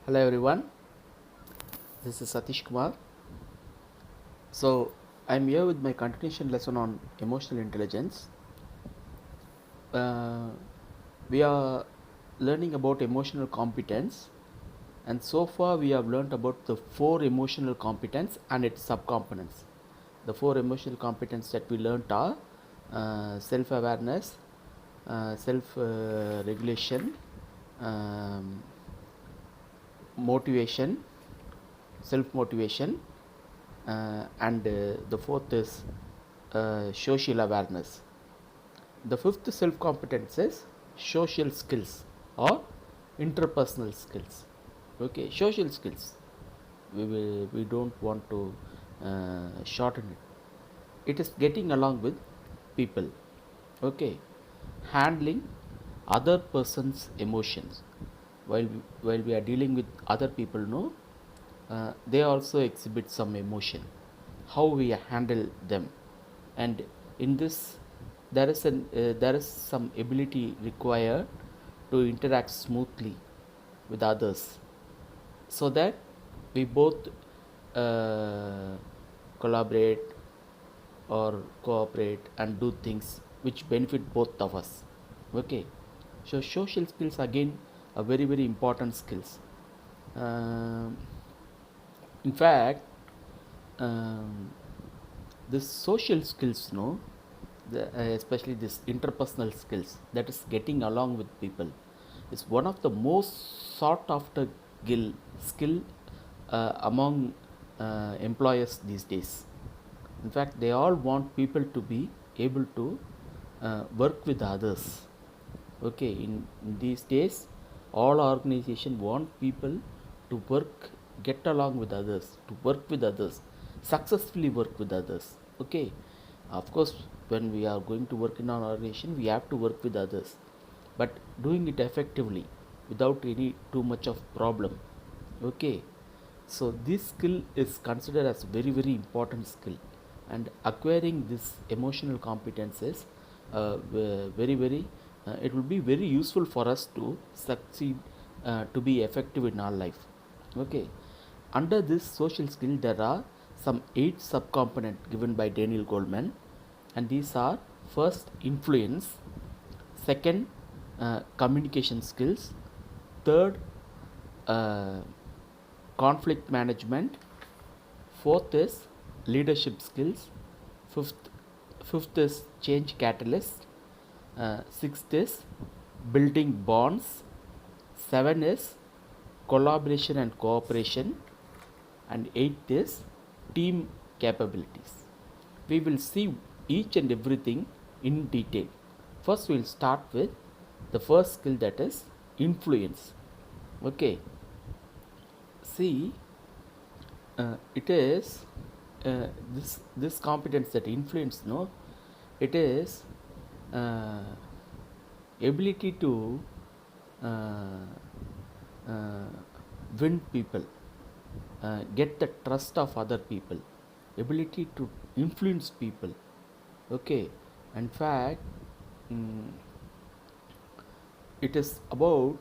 Hello everyone, this is Satish Kumar. So I'm here with my continuation lesson on emotional intelligence. Uh, we are learning about emotional competence, and so far we have learned about the four emotional competence and its subcomponents. The four emotional competence that we learned are self-awareness, self-regulation, um, motivation, self motivation, and the fourth is social awareness. The fifth self competence is social skills or interpersonal skills. Okay, social skills. We don't want to shorten it. It is getting along with people. Okay, handling other person's emotions while we are dealing with other people, no, they also exhibit some emotion, how we handle them, and in this there is some ability required to interact smoothly with others so that we both uh, collaborate or cooperate and do things which benefit both of us. Okay, so social skills again are very important skills. um, in fact, um, this social skills, no, especially this interpersonal skills, that is getting along with people, is one of the most sought after skill among employers these days. In fact, they all want people to be able to work with others. Okay, in these days, all organizations want people to work, get along with others, to work with others, successfully work with others. Okay, of course, when we are going to work in an organization, we have to work with others, but doing it effectively without any too much of problem. Okay, so this skill is considered as very important skill, and acquiring this emotional competence is very it will be very useful for us to succeed, to be effective in our life. Okay, under this social skill there are some 8 subcomponents given by Daniel Goleman, and these are: first, influence; second, communication skills; third, uh, conflict management; fourth is leadership skills; fifth fifth is change catalyst; sixth is building bonds; seven is collaboration and cooperation; and eighth is team capabilities. We will see each and everything in detail. First, we will start with the first skill, that is influence. Okay, see, it is this competence, that influence, no, it is uh, ability to uh, uh, win people, get the trust of other people, ability to influence people. Okay, in fact, mm, it is about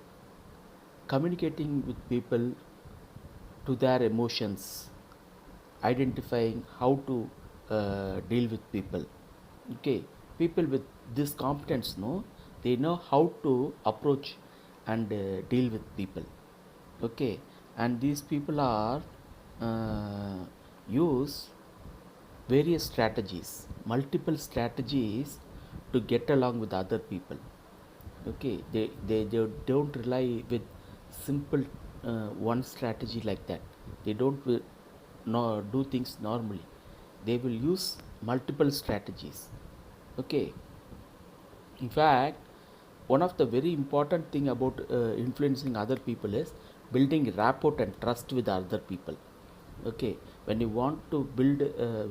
communicating with people to their emotions, identifying how to deal with people. Okay, people with this competence, no, they know how to approach and deal with people. Okay, and these people are use various strategies, multiple strategies to get along with other people. Okay, they don't rely with simple one strategy like that. They don't no, do things normally. They will use multiple strategies. Okay, in fact, one of the very important thing about influencing other people is building rapport and trust with other people. Okay, when you want to build,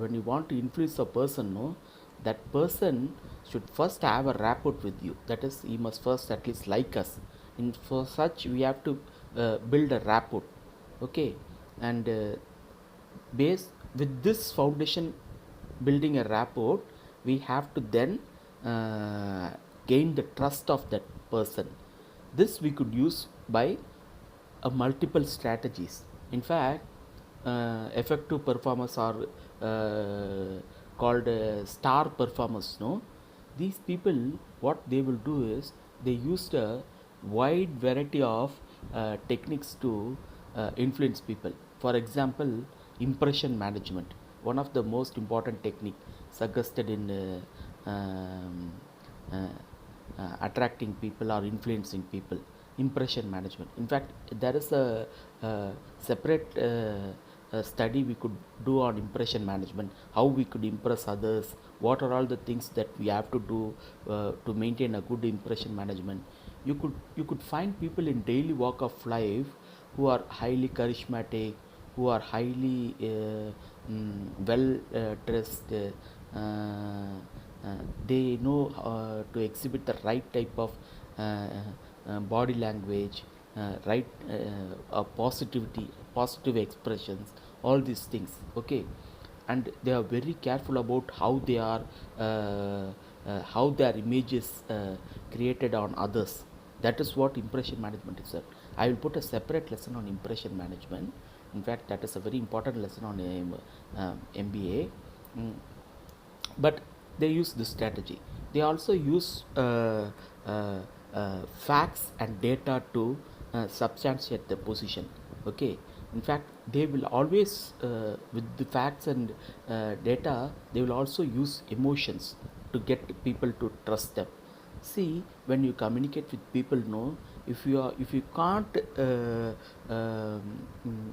when you want to influence a person, no, that person should first have a rapport with you. That is, he must first at least like us. And for such, we have to build a rapport. Okay, and based with this foundation, building a rapport, we have to then uh, gain the trust of that person. This we could use by multiple strategies. In fact, effective performers are called star performers. No, these people, what they will do is they used a wide variety of techniques to influence people. For example, impression management, one of the most important technique suggested in uh, attracting people or influencing people. Impression management, in fact there is a separate study we could do on impression management, how we could impress others, what are all the things that we have to do to maintain a good impression management. You could find people in daily walk of life who are highly charismatic, who are highly well dressed, they know to exhibit the right type of body language, right positive expressions, all these things. Okay, and they are very careful about how their image is created on others. That is what impression management is. I will put a separate lesson on impression management. In fact, that is a very important lesson on MBA. But they use this strategy. They also use facts and data to substantiate the position. Okay, in fact they will always with the facts and data, they will also use emotions to get people to trust them. See, when you communicate with people, no, if you can't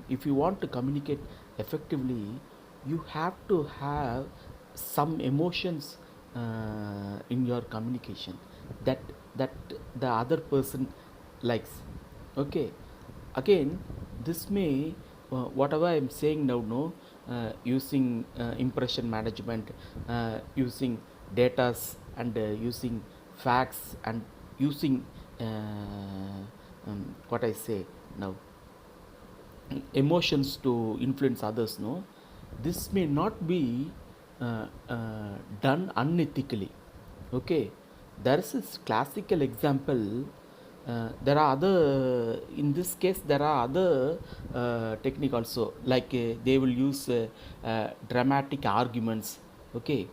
if you want to communicate effectively, you have to have some emotions in your communication that that the other person likes. Okay, again, this may whatever I'm saying now, no, using impression management, using datas, and using facts, and using what I say now, emotions to influence others, no, this may not be done unethically. Okay, there is this classical example. There are other, in this case there are other technique also, like they will use dramatic arguments. Okay,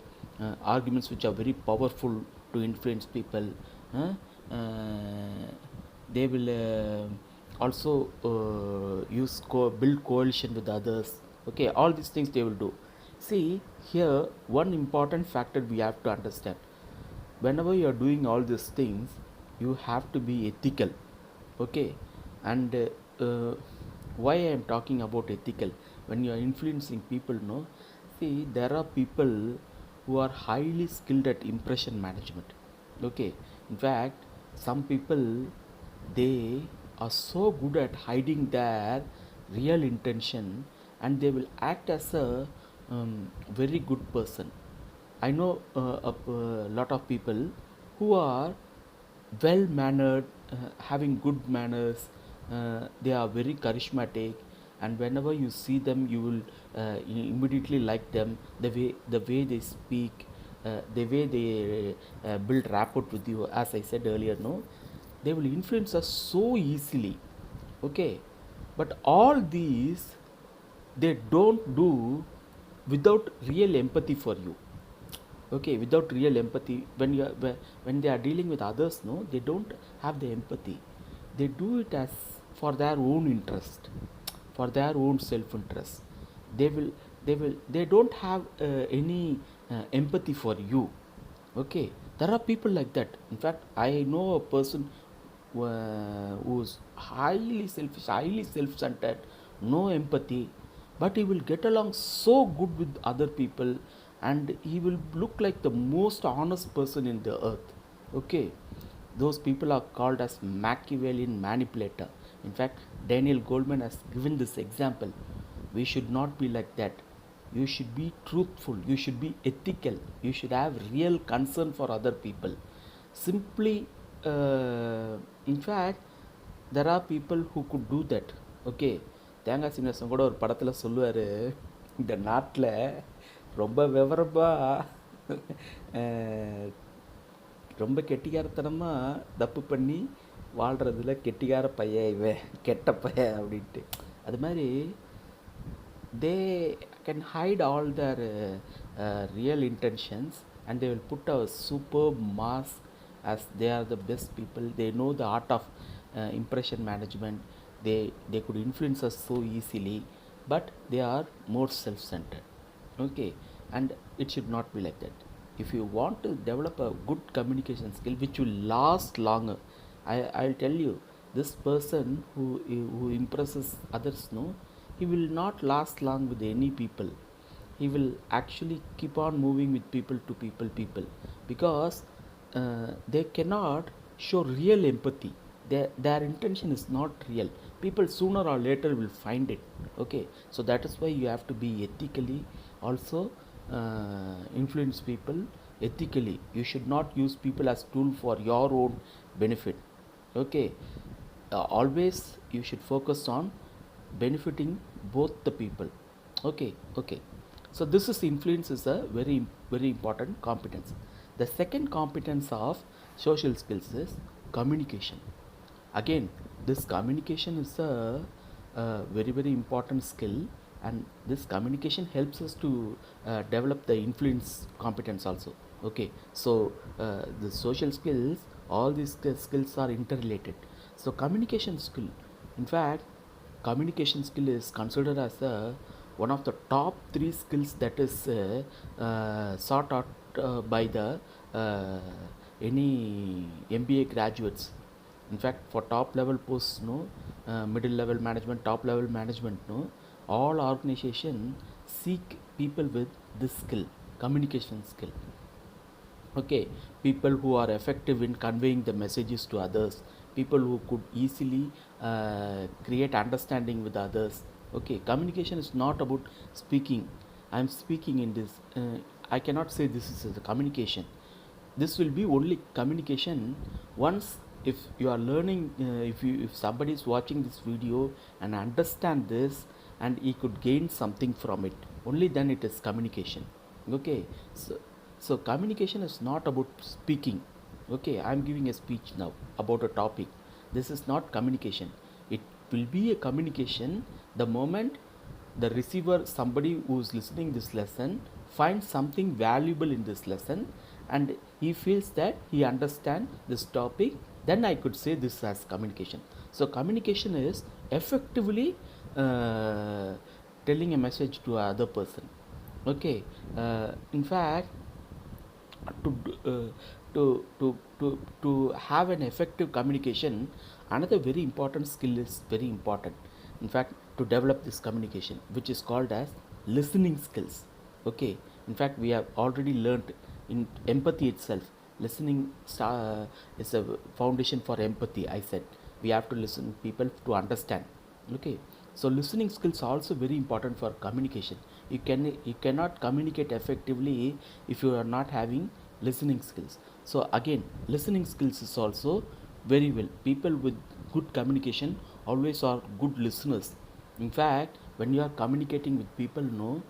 arguments which are very powerful to influence people. uh, uh, they will also use build coalition with others. Okay, all these things they will do. See, here one important factor we have to understand: whenever you are doing all these things, you have to be ethical. Okay, and why I am talking about ethical? When you are influencing people, no, see, there are people who are highly skilled at impression management. Okay, in fact, some people, they are so good at hiding their real intention, and they will act as a very good person. I know a lot of people who are well mannered, having good manners, they are very charismatic, and whenever you see them, you will immediately like them. The way they speak, the way they build rapport with you, as I said earlier, no, they will influence us so easily. Okay, but all these they don't do without real empathy for you. Okay, without real empathy, when they are dealing with others, no, they don't have the empathy. They do it as for their own interest, for their own self interest. They don't have any empathy for you. Okay, there are people like that. In fact, I know a person who's highly selfish, highly self-centered, no empathy, but he will get along so good with other people, and he will look like the most honest person in the earth. Okay, those people are called as Machiavellian manipulator. In fact, Daniel Goldman has given this example. We should not be like that. You should be truthful, you should be ethical, you should have real concern for other people. Simply, in fact, there are people who could do that. Okay, தேங்காய் சீனிவாசன் கூட ஒரு படத்தில் சொல்லுவார், இந்த நாட்டில் ரொம்ப விவரமாக ரொம்ப கெட்டிக்காரத்தனமாக தப்பு பண்ணி வாழ்கிறதுல கெட்டிக்கார பையன் இவன் கெட்ட பையன் அப்படின்ட்டு. அது மாதிரி they can hide all their real intentions, and they will put a superb mask as they are the best people. They know the art of impression management. They could influence us so easily, but they are more self-centered. Okay, and it should not be like that. If you want to develop a good communication skill which will last longer, I'll tell you, this person who impresses others, no, he will not last long with any people. He will actually keep on moving with people because they cannot show real empathy. Their intention is not real. People sooner or later will find it. Okay, so that is why you have to be ethically also influence people ethically. You should not use people as tool for your own benefit. Okay, always you should focus on benefiting both the people. Okay, so this is influence is a very important competence. The second competence of social skills is communication. Again, this communication is a very important skill, and this communication helps us to develop the influence competence also. Okay, so the social skills, all these skills are interrelated. So communication skill, in fact, communication skill is considered as one of the top 3 skills that is sought out by the any MBA graduates. In fact, for top level posts, no, middle level management, top level management, no, all organizations seek people with this skill, communication skill. Okay, people who are effective in conveying the messages to others, people who could easily create understanding with others. Okay, communication is not about speaking. I am speaking in this, I cannot say this is a communication. This will be only communication once if you are learning, if somebody is watching this video and understand this and he could gain something from it, only then it is communication. Okay, so communication is not about speaking. Okay, I am giving a speech now about a topic. This is not communication. It will be a communication the moment the receiver, somebody who is listening this lesson, finds something valuable in this lesson and he feels that he understands this topic, then I could say this as communication. So communication is effectively telling a message to other person. Okay, in fact, to to have an effective communication, another very important skill is very important. In fact, to develop this communication, which is called as listening skills. Okay, in fact, we have already learned in empathy itself. Listening is a foundation for empathy. I said we have to listen people to understand. Okay, so listening skills are also very important for communication. You cannot communicate effectively if you are not having listening skills. So again, listening skills is also very well. People with good communication always are good listeners. In fact, when you are communicating with people, no,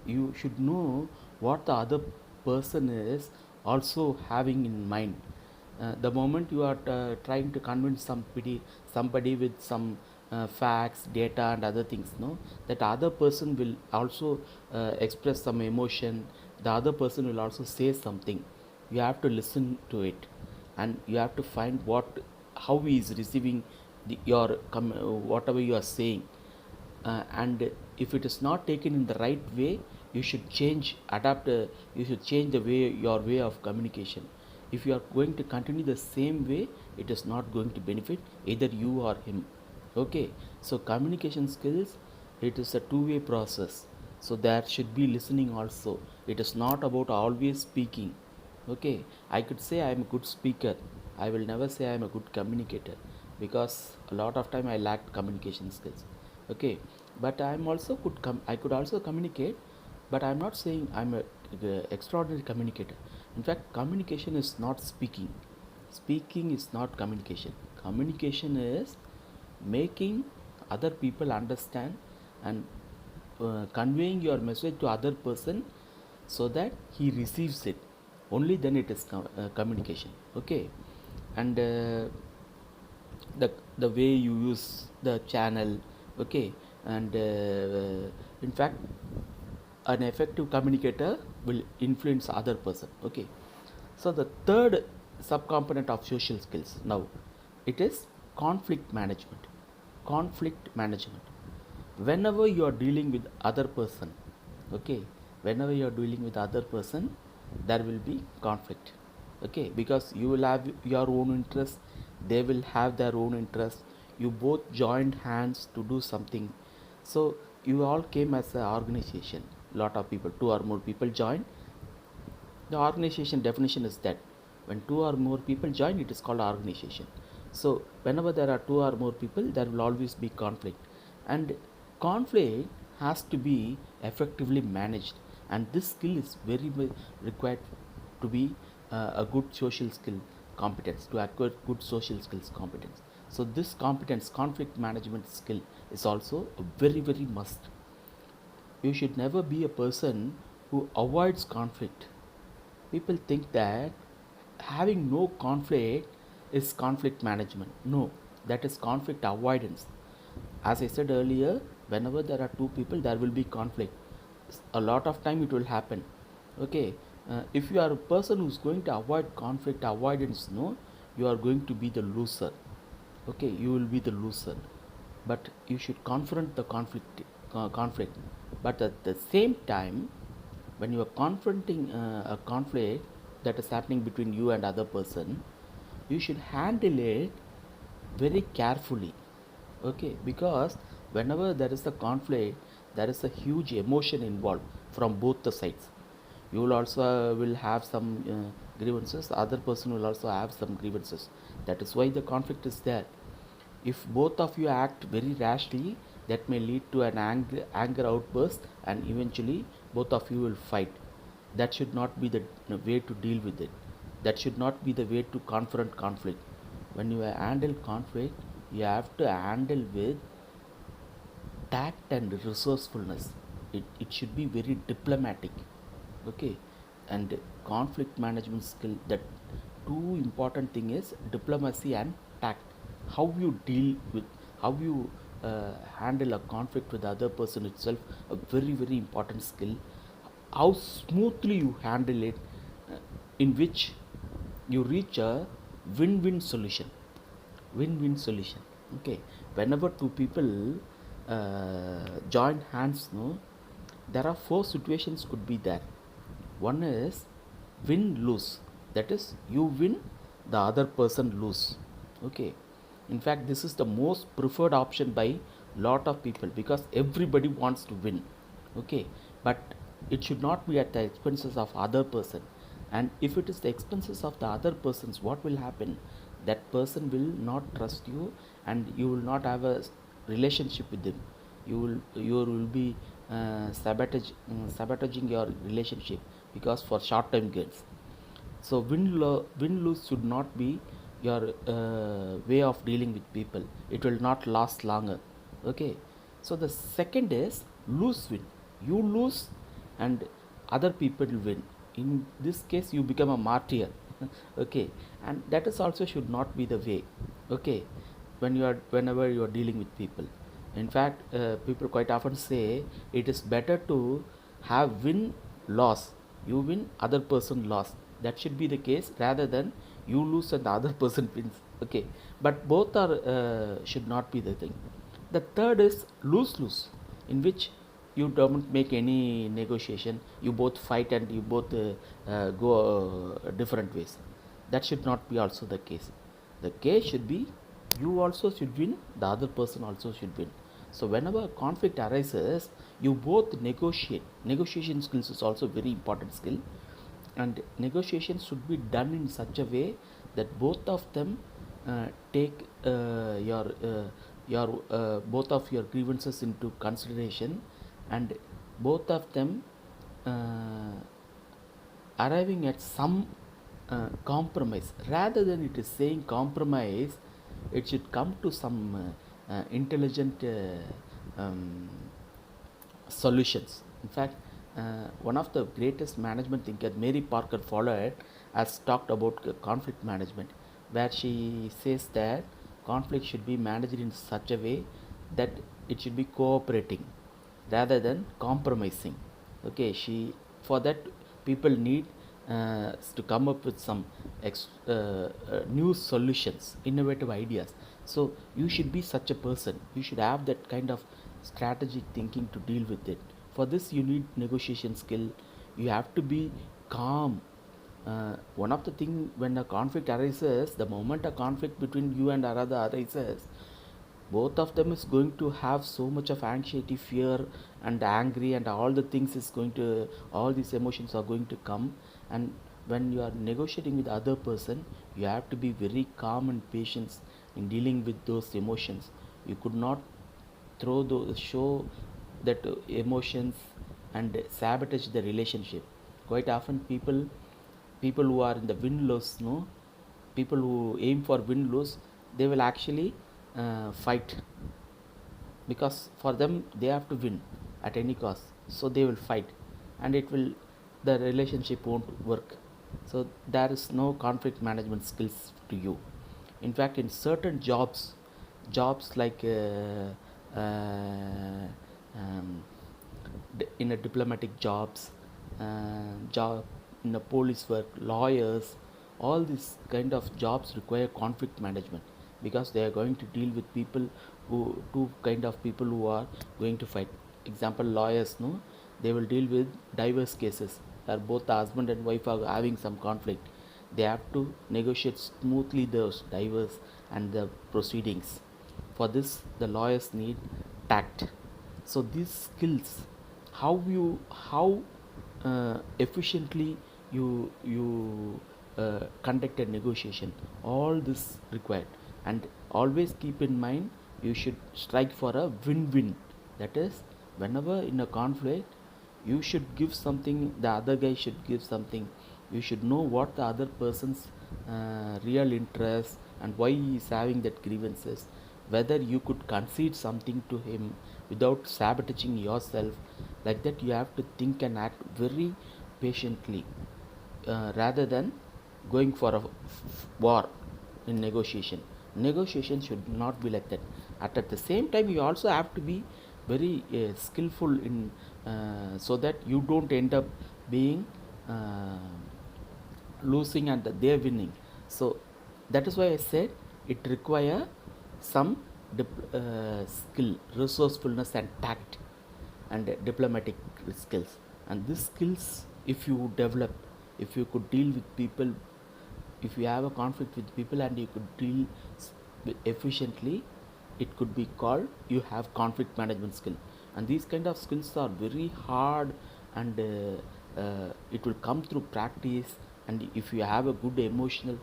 you should know what the other person is also having in mind. The moment you are trying to convince somebody with some facts, data and other things, no, that other person will also express some emotion, the other person will also say something. You have to listen to it and you have to find how he is receiving whatever you are saying, and if it is not taken in the right way, you should you should change your way of communication. If you are going to continue the same way, it is not going to benefit either you or him. Okay, so communication skills, it is a two-way process, so there should be listening also. It is not about always speaking. Okay, I could say I am a good speaker, I will never say I am a good communicator, because a lot of time I lacked communication skills. Okay, but I am also I could also communicate, but I am not saying I am a extraordinary communicator. In fact, communication is not speaking. Speaking is not communication. Communication is making other people understand and conveying your message to other person so that he receives it. Only then it is communication. Okay, and the way you use the channel, okay, and in fact an effective communicator will influence other person, okay. So the third subcomponent of social skills now, it is conflict management. Conflict management, whenever you are dealing with other person, okay, whenever you are dealing with other person, there will be conflict, okay, because you will have your own interest, they will have their own interest, you both joined hands to do something. So you all came as an organization, lot of people, two or more people join. The organization definition is that when two or more people join, it is called organization. So whenever there are two or more people, there will always be conflict, and conflict has to be effectively managed, and this skill is very required to be a good social skill competence, to acquire good social skills competence. So this competence, conflict management skill, is also a very very must. You should never be a person who avoids conflict. People think that having no conflict is conflict management. No, that is conflict avoidance. As I said earlier, whenever there are two people, there will be conflict. A lot of time it will happen. Okay, if you are a person who is going to avoid conflict avoidance, no, you are going to be the loser. Okay, you will be the loser. But you should confront the conflict. But at the same time, when you are confronting a conflict that is happening between you and other person, you should handle it very carefully, okay, because whenever there is a conflict, there is a huge emotion involved from both the sides. You will also will have some grievances, the other person will also have some grievances. That is why the conflict is there. If both of you act very rashly, that may lead to an anger outburst, and eventually both of you will fight. That should not be the way to deal with it. That should not be the way to confront conflict. When you handle conflict, you have to handle with tact and resourcefulness. It should be very diplomatic, okay, and conflict management skill, that two important thing is diplomacy and tact. How you deal with, how you handle a conflict with the other person itself, a very very important skill. How smoothly you handle it, uh, in which you reach a win-win solution. Win-win solution, okay. Whenever two people join hands, no, there are four situations could be there. One is win lose, that is you win, the other person lose, okay. In fact, this is the most preferred option by lot of people, because everybody wants to win, okay. But it should not be at the expenses of other person. And if it is the expenses of the other persons, what will happen? That person will not trust you, and you will not have a relationship with them. You will be sabotaging your relationship, because for short term gains. So win lose should not be your way of dealing with people. It will not last longer, okay. So the second is lose win. You lose and other people win. In this case, you become a martyr, okay. And that is also should not be the way, okay, whenever you are dealing with people. In fact, people quite often say it is better to have win loss. You win, other person loss. That should be the case, rather than you lose and the other person wins, okay. But both are should not be the thing. The third is lose lose, in which you don't make any negotiation, you both fight and you both go different ways. That should not be also the case. The case should be you also should win, the other person also should win. So whenever a conflict arises, you both negotiate. Negotiation skills is also very important skill, and negotiations should be done in such a way that both of them take your both of your grievances into consideration, and both of them uh, arriving at some compromise. Rather than it is saying compromise, it should come to some intelligent solutions. In fact, one of the greatest management thinkers, Mary Parker Follett, has talked about conflict management. where she says that conflict should be managed in such a way that it should be cooperating rather than compromising. Okay, she for that people need to come up with some new solutions, innovative ideas. So you should be such a person. You should have that kind of strategic thinking to deal with it. For this, you need negotiation skill. You have to be calm. One of the thing when a conflict arises, the moment a conflict between you and another arises, both of them is going to have so much of anxiety, fear and angry, and all the things is going to, all these emotions are going to come. And when you are negotiating with the other person, you have to be very calm and patient in dealing with those emotions. You could not throw those show that emotions and sabotage the relationship. Quite often people who are in the win lose, no, people who aim for win lose, they will actually fight, because for them they have to win at any cost, so they will fight, and it will, the relationship won't work. So there is no conflict management skills to you. In fact, in certain jobs like um, in a diplomatic jobs, job in a police work, lawyers, all these kind of jobs require conflict management, because they are going to deal with people who, two kind of people who are going to fight. Example, lawyers, no, they will deal with diverse cases where both the husband and wife are having some conflict. They have to negotiate smoothly those divorce and the proceedings. For this, the lawyers need tact. So these skills, how efficiently you conduct a negotiation, all this required. And always keep in mind, you should strike for a win-win. That is, whenever in a conflict, you should give something, the other guy should give something. You should know what the other person's real interest and why he is having that grievances, whether you could concede something to him without sabotaging yourself. Like that, you have to think and act very patiently, rather than going for a war in negotiation. Negotiation should not be like that. At the same time, you also have to be very skillful in, so that you don't end up being uh, losing and they're winning. So that is why I said it require some skill, resourcefulness and tact and diplomatic skills. And these skills, if you develop, if you could deal with people, if you have a conflict with people and you could deal efficiently, it could be called you have conflict management skill. And these kind of skills are very hard, and it will come through practice. And if you have a good emotional,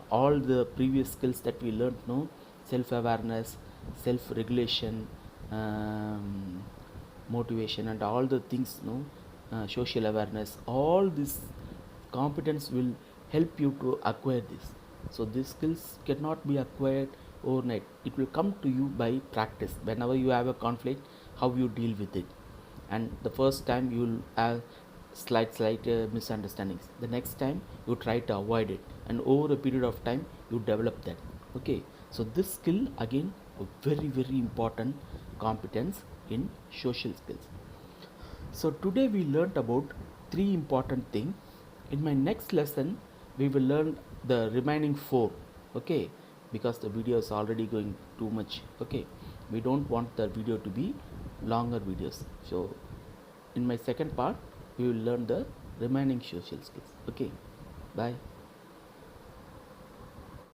all the previous skills that we learned, no, self awareness, self regulation, motivation and all the things, no, social awareness, all this competence will help you to acquire this. So these skills cannot be acquired overnight. It will come to you by practice. Whenever you have a conflict, how you deal with it. And the first time you will have slight misunderstandings, the next time you try to avoid it, and over a period of time you develop that. Okay, so this skill again, a very important competence in social skills. So today we learned about three important things. In my next lesson, we will learn the remaining four. Okay, because the video is already going too much. Okay, we don't want the video to be longer videos. So in my second part, we will learn the remaining social skills. Okay, bye.